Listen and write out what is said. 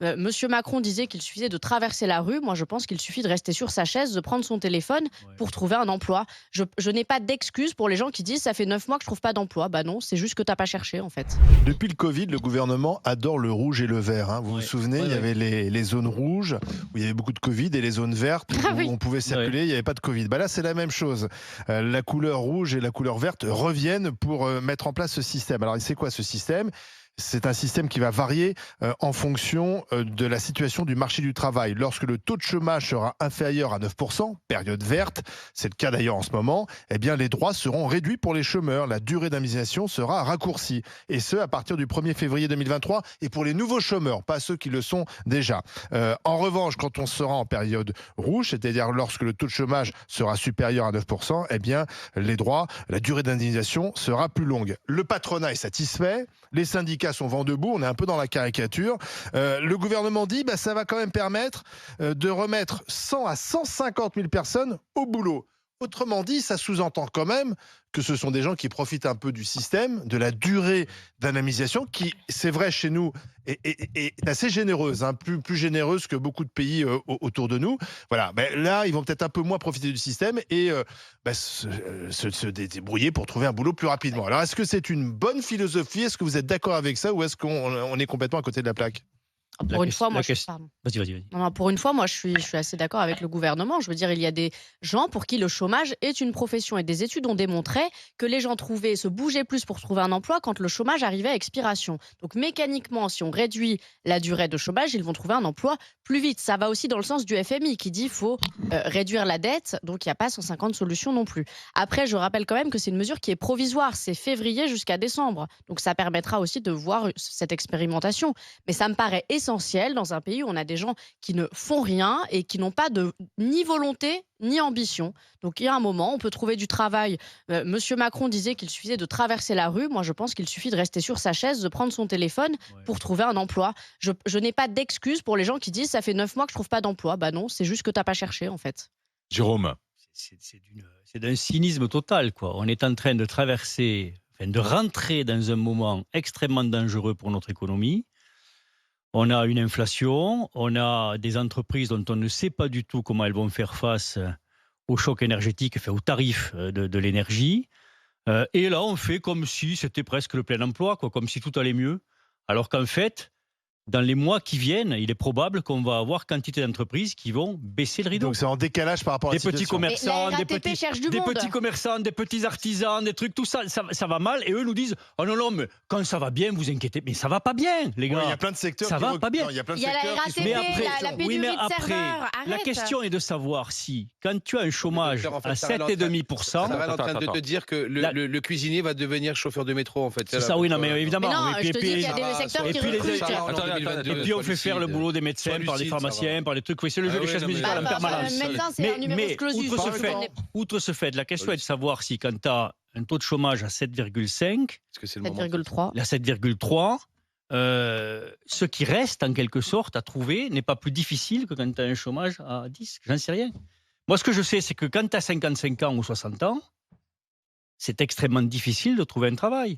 Monsieur Macron disait qu'il suffisait de traverser la rue. Moi, je pense qu'il suffit de rester sur sa chaise, de prendre son téléphone Ouais. pour trouver un emploi. Je n'ai pas d'excuse pour les gens qui disent: «Ça fait 9 mois que je trouve pas d'emploi». Bah non, c'est juste que tu as pas cherché, en fait. Depuis le Covid, le gouvernement adore le rouge et le vert, hein. Vous vous Ouais. souvenez, Ouais, il y ouais. avait les zones rouges où il y avait beaucoup de Covid et les zones vertes Ah où oui. on pouvait circuler, il n'y avait pas de Covid. Bah là, c'est la même chose. La couleur rouge et la couleur verte reviennent pour mettre en place ce système. Alors, c'est quoi ce système? C'est un système qui va varier en fonction de la situation du marché du travail. Lorsque le taux de chômage sera inférieur à 9%, période verte, c'est le cas d'ailleurs en ce moment, eh bien les droits seront réduits pour les chômeurs. La durée d'indemnisation sera raccourcie. Et ce, à partir du 1er février 2023 et pour les nouveaux chômeurs, pas ceux qui le sont déjà. En revanche, quand on sera en période rouge, c'est-à-dire lorsque le taux de chômage sera supérieur à 9%, eh bien les droits, la durée d'indemnisation sera plus longue. Le patronat est satisfait, les syndicats sont vent debout, on est un peu dans la caricature. Le gouvernement dit ça va quand même permettre de remettre 100 à 150 000 personnes au boulot. Autrement dit, ça sous-entend quand même que ce sont des gens qui profitent un peu du système, de la durée d'indemnisation, qui, c'est vrai chez nous, est assez généreuse, hein, plus généreuse que beaucoup de pays autour de nous. Voilà, là, ils vont peut-être un peu moins profiter du système et se débrouiller pour trouver un boulot plus rapidement. Alors, est-ce que c'est une bonne philosophie? Est-ce que vous êtes d'accord avec ça ou est-ce qu'on est complètement à côté de la plaque? Pour une fois, moi, La je question. pardon. Vas-y. Non, non, pour une fois, moi, je suis assez d'accord avec le gouvernement. Je veux dire, il y a des gens pour qui le chômage est une profession et des études ont démontré que les gens se bougeaient plus pour trouver un emploi quand le chômage arrivait à expiration. Donc, mécaniquement, si on réduit la durée de chômage, ils vont trouver un emploi plus vite. Ça va aussi dans le sens du FMI qui dit qu'il faut réduire la dette. Donc, il n'y a pas 150 solutions non plus. Après, je rappelle quand même que c'est une mesure qui est provisoire. C'est février jusqu'à décembre. Donc, ça permettra aussi de voir cette expérimentation. Mais ça me paraît essentiel dans un pays où on a des gens qui ne font rien et qui n'ont pas ni volonté ni ambition. Donc il y a un moment, on peut trouver du travail. Monsieur Macron disait qu'il suffisait de traverser la rue. Moi, je pense qu'il suffit de rester sur sa chaise, de prendre son téléphone Ouais. pour trouver un emploi. Je n'ai pas d'excuse pour les gens qui disent: «Ça fait 9 mois que je trouve pas d'emploi». Bah non, c'est juste que tu as pas cherché, en fait. Jérôme, C'est d'un cynisme total, quoi. On est en train de traverser, enfin, de rentrer dans un moment extrêmement dangereux pour notre économie. On a une inflation, on a des entreprises dont on ne sait pas du tout comment elles vont faire face au choc énergétique, enfin, au tarif de l'énergie. Et là, on fait comme si c'était presque le plein emploi, quoi, comme si tout allait mieux. Alors qu'en fait, dans les mois qui viennent, il est probable qu'on va avoir quantité d'entreprises qui vont baisser le rideau. Donc c'est en décalage par rapport à la Des petits situation. commerçants, Mais la des RATP petits, cherche du des monde. petits commerçants, des petits artisans, des trucs, tout ça, ça va mal. Et eux nous disent: oh non, mais quand ça va bien, vous inquiétez. Mais ça va pas bien, les Oui, gars. il y a plein de secteurs Ça qui va pas bien. Non, il y a plein de Il y a la secteurs qui sont RATP, en après, la compétition. pénurie de après, serveurs, la arrête. question est de savoir si, quand tu as un chômage docteur, en fait, à Sarah est en train- 7,5%, Sarah est en train de te dire que La- le cuisinier va devenir chauffeur de métro, en fait. c'est ça, oui, non, mais Mais évidemment. non, Et je te dis qu'il y a puis, des secteurs et qui puis les- recrutent. et puis on fait faire le boulot des médecins par les pharmaciens, par les trucs. Oui, c'est le jeu Ah des oui, chaises non, mais- musicales en Bah, permanence. médecin, c'est un numerus clausus. Outre ce fait, la question est de savoir si quand tu as un taux de chômage à 7,5, Est-ce que c'est le moment 7,3. la 7,3, ce qui reste en quelque sorte à trouver n'est pas plus difficile que quand tu as un chômage à 10. J'en sais rien. Moi, ce que je sais, c'est que quand tu as 55 ans ou 60 ans, c'est extrêmement difficile de trouver un travail.